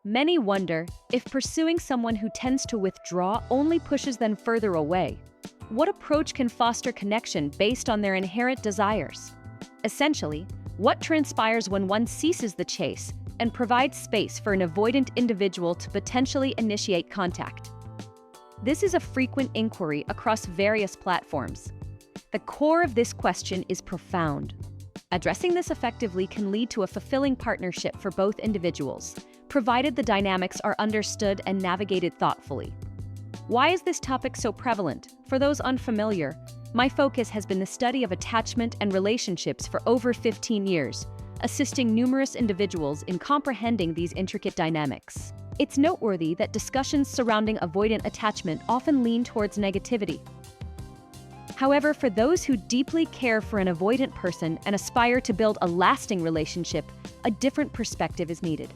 Many wonder if pursuing someone who tends to withdraw only pushes them further away. What approach can foster connection based on their inherent desires? Essentially, what transpires when one ceases the chase and provides space for an avoidant individual to potentially initiate contact? This is a frequent inquiry across various platforms. The core of this question is profound. Addressing this effectively can lead to a fulfilling partnership for both individuals, provided the dynamics are understood and navigated thoughtfully. Why is this topic so prevalent? For those unfamiliar, my focus has been the study of attachment and relationships for over 15 years, assisting numerous individuals in comprehending these intricate dynamics. It's noteworthy that discussions surrounding avoidant attachment often lean towards negativity. However, for those who deeply care for an avoidant person and aspire to build a lasting relationship, a different perspective is needed.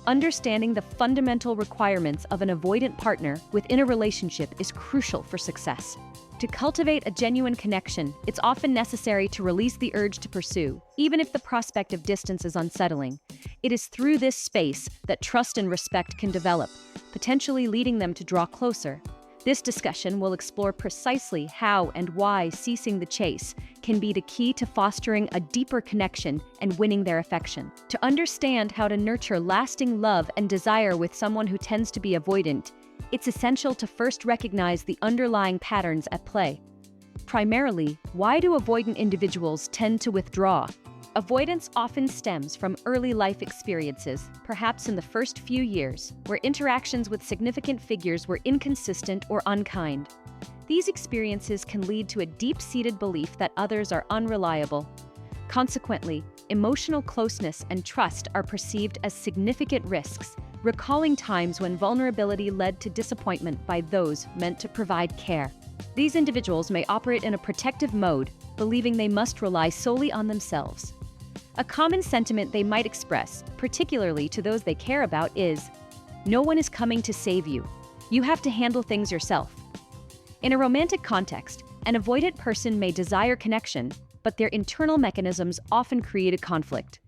Understanding the fundamental requirements of an avoidant partner within a relationship is crucial for success. To cultivate a genuine connection, it's often necessary to release the urge to pursue, even if the prospect of distance is unsettling. It is through this space that trust and respect can develop, potentially leading them to draw closer. This discussion will explore precisely how and why ceasing the chase can be the key to fostering a deeper connection and winning their affection. To understand how to nurture lasting love and desire with someone who tends to be avoidant, it's essential to first recognize the underlying patterns at play. Primarily, why do avoidant individuals tend to withdraw? Avoidance often stems from early life experiences, perhaps in the first few years, where interactions with significant figures were inconsistent or unkind. These experiences can lead to a deep-seated belief that others are unreliable. Consequently, emotional closeness and trust are perceived as significant risks, recalling times when vulnerability led to disappointment by those meant to provide care. These individuals may operate in a protective mode, believing they must rely solely on themselves. A common sentiment they might express, particularly to those they care about, is, "No one is coming to save you. You have to handle things yourself." In a romantic context, an avoidant person may desire connection, but their internal mechanisms often create a conflict.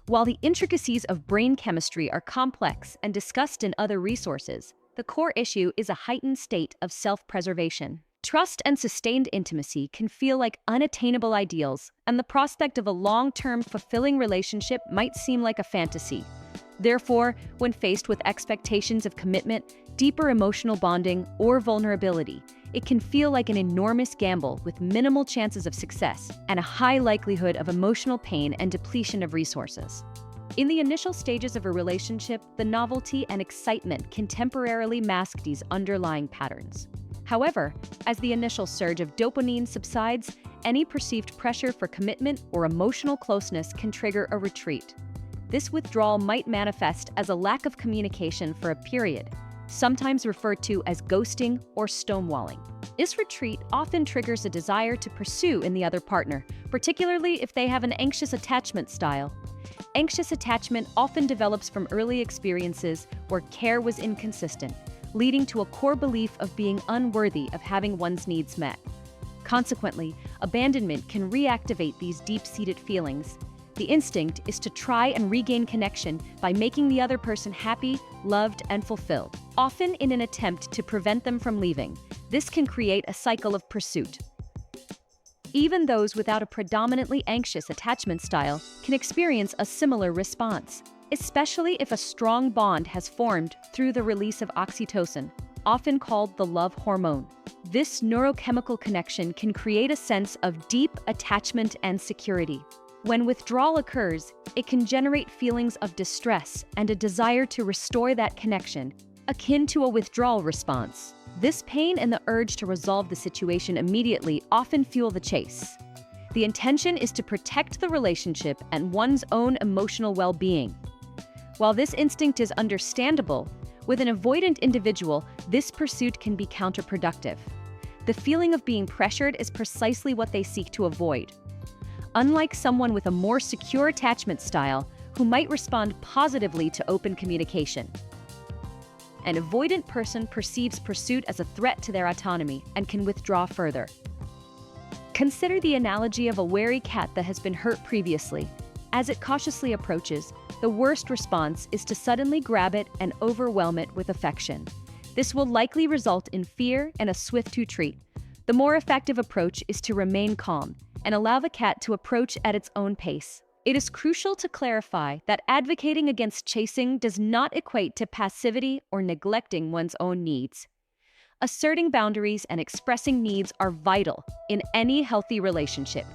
While the intricacies of brain chemistry are complex and discussed in other resources, the core issue is a heightened state of self-preservation. Trust and sustained intimacy can feel like unattainable ideals, and the prospect of a long-term, fulfilling relationship might seem like a fantasy. Therefore, when faced with expectations of commitment, deeper emotional bonding, or vulnerability, it can feel like an enormous gamble with minimal chances of success and a high likelihood of emotional pain and depletion of resources. In the initial stages of a relationship, the novelty and excitement can temporarily mask these underlying patterns. However, as the initial surge of dopamine subsides, any perceived pressure for commitment or emotional closeness can trigger a retreat. This withdrawal might manifest as a lack of communication for a period, sometimes referred to as ghosting or stonewalling. This retreat often triggers a desire to pursue in the other partner, particularly if they have an anxious attachment style. Anxious attachment often develops from early experiences where care was inconsistent, leading to a core belief of being unworthy of having one's needs met. Consequently, abandonment can reactivate these deep-seated feelings. The instinct is to try and regain connection by making the other person happy, loved, and fulfilled, often in an attempt to prevent them from leaving. This can create a cycle of pursuit. Even those without a predominantly anxious attachment style can experience a similar response, especially if a strong bond has formed through the release of oxytocin, often called the love hormone. This neurochemical connection can create a sense of deep attachment and security. When withdrawal occurs, it can generate feelings of distress and a desire to restore that connection, akin to a withdrawal response. This pain and the urge to resolve the situation immediately often fuel the chase. The intention is to protect the relationship and one's own emotional well-being. While this instinct is understandable, with an avoidant individual, this pursuit can be counterproductive. The feeling of being pressured is precisely what they seek to avoid. Unlike someone with a more secure attachment style, who might respond positively to open communication, an avoidant person perceives pursuit as a threat to their autonomy and can withdraw further. Consider the analogy of a wary cat that has been hurt previously. As it cautiously approaches, the worst response is to suddenly grab it and overwhelm it with affection. This will likely result in fear and a swift retreat. The more effective approach is to remain calm and allow the cat to approach at its own pace. It is crucial to clarify that advocating against chasing does not equate to passivity or neglecting one's own needs. Asserting boundaries and expressing needs are vital in any healthy relationship.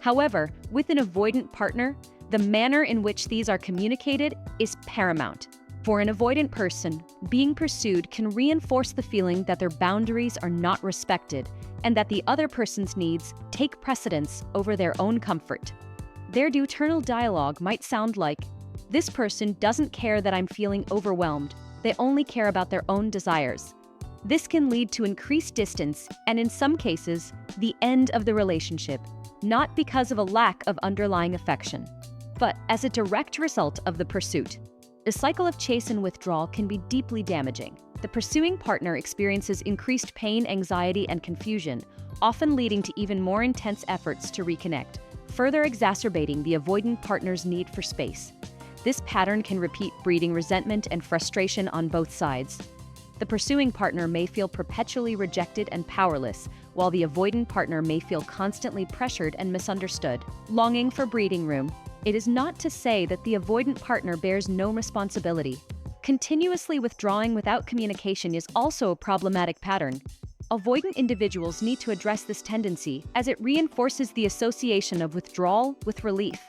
However, with an avoidant partner, the manner in which these are communicated is paramount. For an avoidant person, being pursued can reinforce the feeling that their boundaries are not respected and that the other person's needs take precedence over their own comfort. Their internal dialogue might sound like, "This person doesn't care that I'm feeling overwhelmed. They only care about their own desires." This can lead to increased distance and, in some cases, the end of the relationship, not because of a lack of underlying affection, but as a direct result of the pursuit. The cycle of chase and withdrawal can be deeply damaging. The pursuing partner experiences increased pain, anxiety, and confusion, often leading to even more intense efforts to reconnect, further exacerbating the avoidant partner's need for space. This pattern can repeat, breeding resentment and frustration on both sides. The pursuing partner may feel perpetually rejected and powerless, while the avoidant partner may feel constantly pressured and misunderstood. Longing for breathing room. It is not to say that the avoidant partner bears no responsibility. Continuously withdrawing without communication is also a problematic pattern. Avoidant individuals need to address this tendency, as it reinforces the association of withdrawal with relief.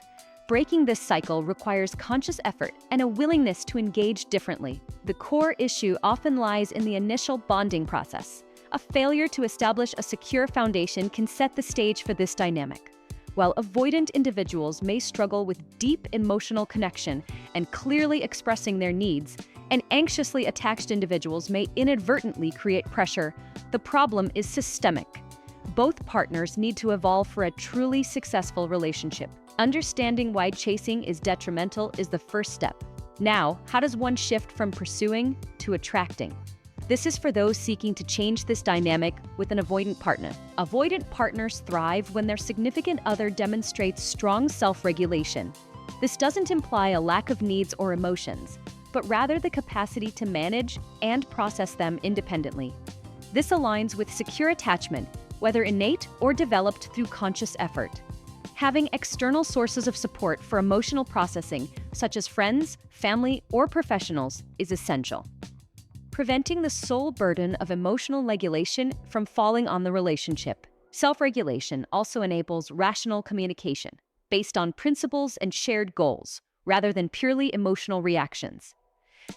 Breaking this cycle requires conscious effort and a willingness to engage differently. The core issue often lies in the initial bonding process. A failure to establish a secure foundation can set the stage for this dynamic. While avoidant individuals may struggle with deep emotional connection and clearly expressing their needs, and anxiously attached individuals may inadvertently create pressure, the problem is systemic. Both partners need to evolve for a truly successful relationship. Understanding why chasing is detrimental is the first step. Now, how does one shift from pursuing to attracting? This is for those seeking to change this dynamic with an avoidant partner. Avoidant partners thrive when their significant other demonstrates strong self-regulation. This doesn't imply a lack of needs or emotions, but rather the capacity to manage and process them independently. This aligns with secure attachment, whether innate or developed through conscious effort. Having external sources of support for emotional processing, such as friends, family, or professionals, is essential. Preventing the sole burden of emotional regulation from falling on the relationship. Self-regulation also enables rational communication, based on principles and shared goals, rather than purely emotional reactions.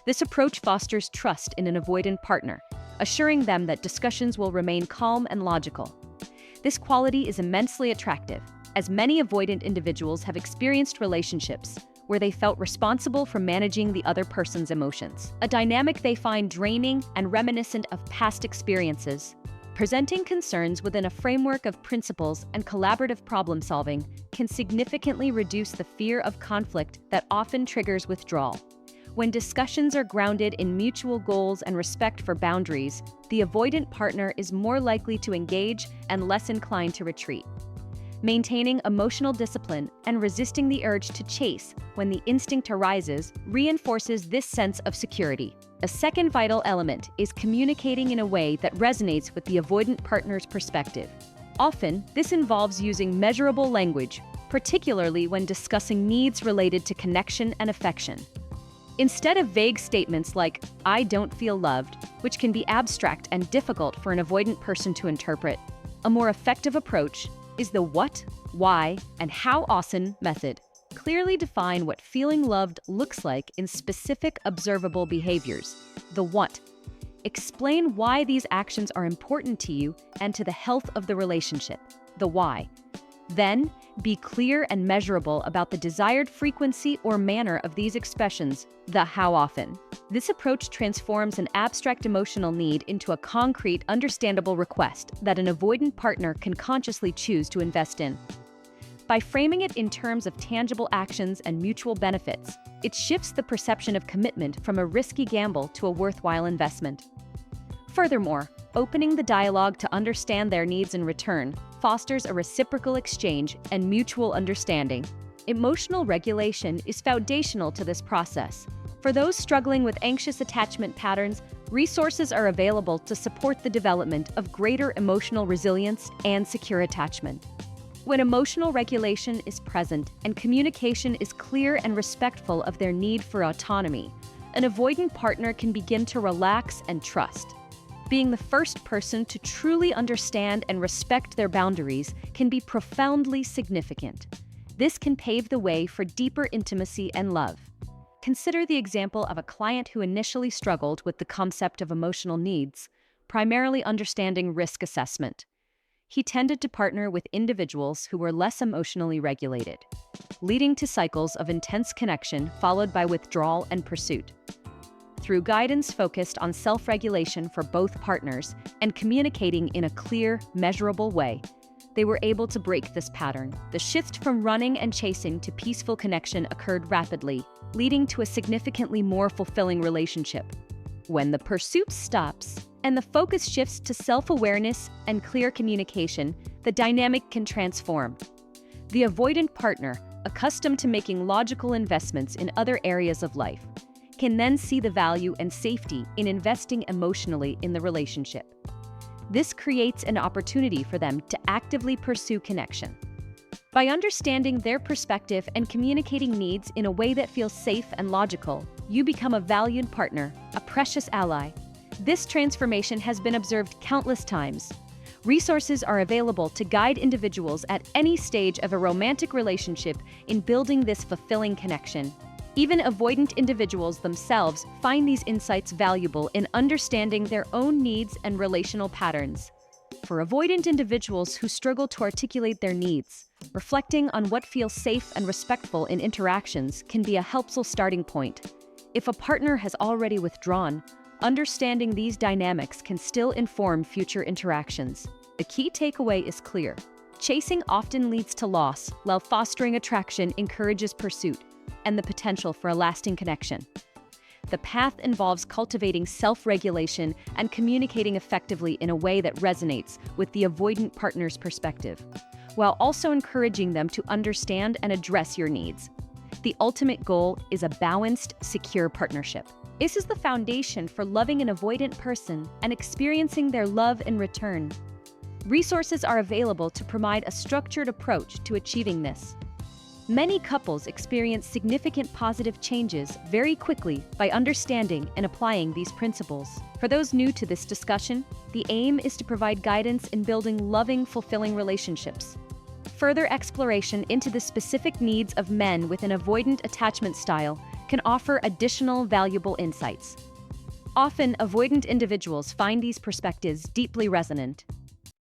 This approach fosters trust in an avoidant partner, assuring them that discussions will remain calm and logical. This quality is immensely attractive, as many avoidant individuals have experienced relationships where they felt responsible for managing the other person's emotions, a dynamic they find draining and reminiscent of past experiences. Presenting concerns within a framework of principles and collaborative problem-solving can significantly reduce the fear of conflict that often triggers withdrawal. When discussions are grounded in mutual goals and respect for boundaries, the avoidant partner is more likely to engage and less inclined to retreat. Maintaining emotional discipline and resisting the urge to chase when the instinct arises reinforces this sense of security. A second vital element is communicating in a way that resonates with the avoidant partner's perspective. Often, this involves using measurable language, particularly when discussing needs related to connection and affection. Instead of vague statements like, "I don't feel loved," which can be abstract and difficult for an avoidant person to interpret, a more effective approach is the what, why, and how often method. Clearly define what feeling loved looks like in specific observable behaviors. The what. Explain why these actions are important to you and to the health of the relationship. The why. Then, be clear and measurable about the desired frequency or manner of these expressions, the how often. This approach transforms an abstract emotional need into a concrete, understandable request that an avoidant partner can consciously choose to invest in. By framing it in terms of tangible actions and mutual benefits, it shifts the perception of commitment from a risky gamble to a worthwhile investment. Furthermore, opening the dialogue to understand their needs in return fosters a reciprocal exchange and mutual understanding. Emotional regulation is foundational to this process. For those struggling with anxious attachment patterns, resources are available to support the development of greater emotional resilience and secure attachment. When emotional regulation is present and communication is clear and respectful of their need for autonomy, an avoidant partner can begin to relax and trust. Being the first person to truly understand and respect their boundaries can be profoundly significant. This can pave the way for deeper intimacy and love. Consider the example of a client who initially struggled with the concept of emotional needs, primarily understanding risk assessment. He tended to partner with individuals who were less emotionally regulated, leading to cycles of intense connection followed by withdrawal and pursuit. Through guidance focused on self-regulation for both partners and communicating in a clear, measurable way, they were able to break this pattern. The shift from running and chasing to peaceful connection occurred rapidly, leading to a significantly more fulfilling relationship. When the pursuit stops and the focus shifts to self-awareness and clear communication, the dynamic can transform. The avoidant partner, accustomed to making logical investments in other areas of life, can then see the value and safety in investing emotionally in the relationship. This creates an opportunity for them to actively pursue connection. By understanding their perspective and communicating needs in a way that feels safe and logical, you become a valued partner, a precious ally. This transformation has been observed countless times. Resources are available to guide individuals at any stage of a romantic relationship in building this fulfilling connection. Even avoidant individuals themselves find these insights valuable in understanding their own needs and relational patterns. For avoidant individuals who struggle to articulate their needs, reflecting on what feels safe and respectful in interactions can be a helpful starting point. If a partner has already withdrawn, understanding these dynamics can still inform future interactions. The key takeaway is clear. Chasing often leads to loss, while fostering attraction encourages pursuit and the potential for a lasting connection. The path involves cultivating self-regulation and communicating effectively in a way that resonates with the avoidant partner's perspective, while also encouraging them to understand and address your needs. The ultimate goal is a balanced, secure partnership. This is the foundation for loving an avoidant person and experiencing their love in return. Resources are available to provide a structured approach to achieving this. Many couples experience significant positive changes very quickly by understanding and applying these principles. For those new to this discussion, the aim is to provide guidance in building loving, fulfilling relationships. Further exploration into the specific needs of men with an avoidant attachment style can offer additional valuable insights. Often, avoidant individuals find these perspectives deeply resonant,